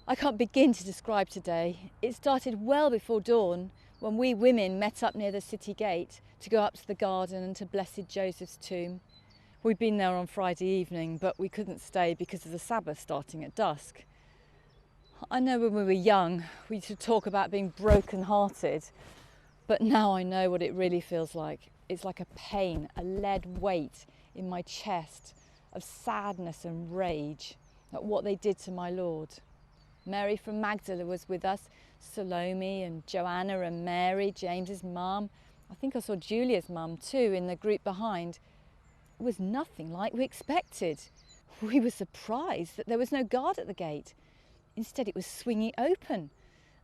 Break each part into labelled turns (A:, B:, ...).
A: I can't begin to describe today. It started well before dawn when we women met up near the city gate to go up to the garden and to Blessed Joseph's tomb. We'd been there on Friday evening, but we couldn't stay because of the Sabbath starting at dusk. I know when we were young, we used to talk about being broken-hearted, but now I know what it really feels like. It's like a pain, a lead weight in my chest of sadness and rage at what they did to my Lord. Mary from Magdala was with us, Salome and Joanna and Mary, James's mum. I think I saw Julia's mum too in the group behind. It was nothing like we expected. We were surprised that there was no guard at the gate. Instead, it was swinging open.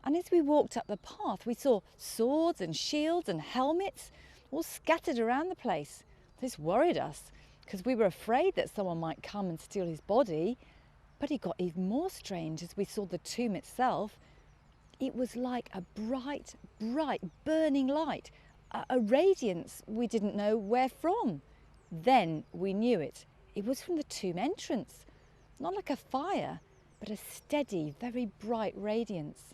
A: And as we walked up the path, we saw swords and shields and helmets all scattered around the place. This worried us because we were afraid that someone might come and steal his body. But it got even more strange as we saw the tomb itself. It was like a bright, bright, burning light, a radiance we didn't know where from. Then we knew it. It was from the tomb entrance, not like a fire, but a steady, very bright radiance.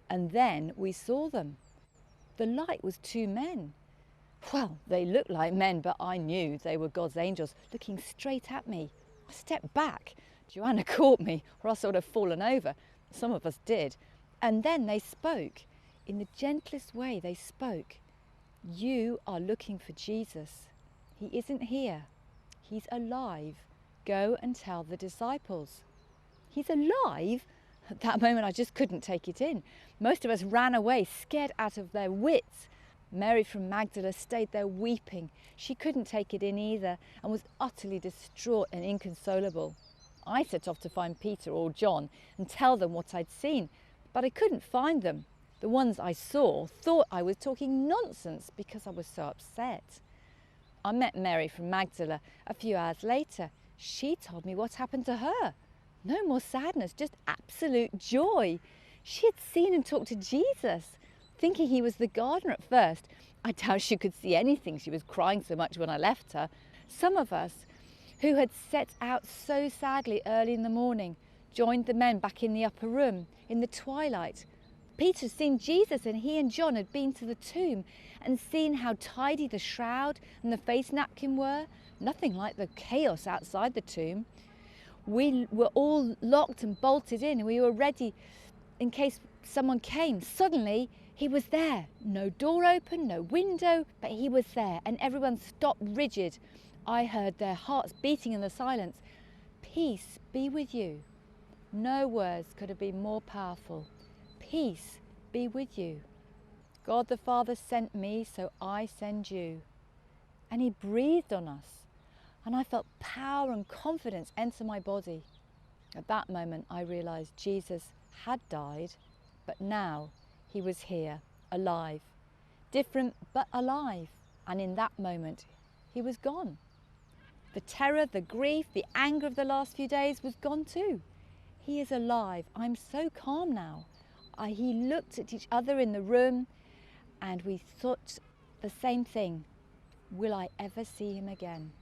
A: And then we saw them. The light was two men. Well, they looked like men, but I knew they were God's angels looking straight at me. I stepped back. Joanna caught me, or else I would have fallen over. Some of us did. And then they spoke. In the gentlest way, they spoke. You are looking for Jesus. He isn't here. He's alive. Go and tell the disciples. He's alive? At that moment, I just couldn't take it in. Most of us ran away, scared out of their wits. Mary from Magdala stayed there weeping. She couldn't take it in either and was utterly distraught and inconsolable. I set off to find Peter or John and tell them what I'd seen, but I couldn't find them. The ones I saw thought I was talking nonsense because I was so upset. I met Mary from Magdala a few hours later. She told me what happened to her. No more sadness, just absolute joy. She had seen and talked to Jesus, thinking he was the gardener at first. I doubt she could see anything. She was crying so much when I left her. Some of us, who had set out so sadly early in the morning, joined the men back in the upper room in the twilight. Peter had seen Jesus, and he and John had been to the tomb and seen how tidy the shroud and the face napkin were, nothing like the chaos outside the tomb. We were all locked and bolted in, and we were ready in case someone came. Suddenly, he was there. No door open, no window, but he was there, and everyone stopped rigid. I heard their hearts beating in the silence. Peace be with you. No words could have been more powerful. Peace be with you. God the Father sent me, so I send you. And he breathed on us, and I felt power and confidence enter my body. At that moment, I realized Jesus had died, but now he was here, alive. Different, but alive. And in that moment, he was gone. The terror, the grief, the anger of the last few days was gone too. He is alive. I'm so calm now. He looked at each other in the room and we thought the same thing. Will I ever see him again?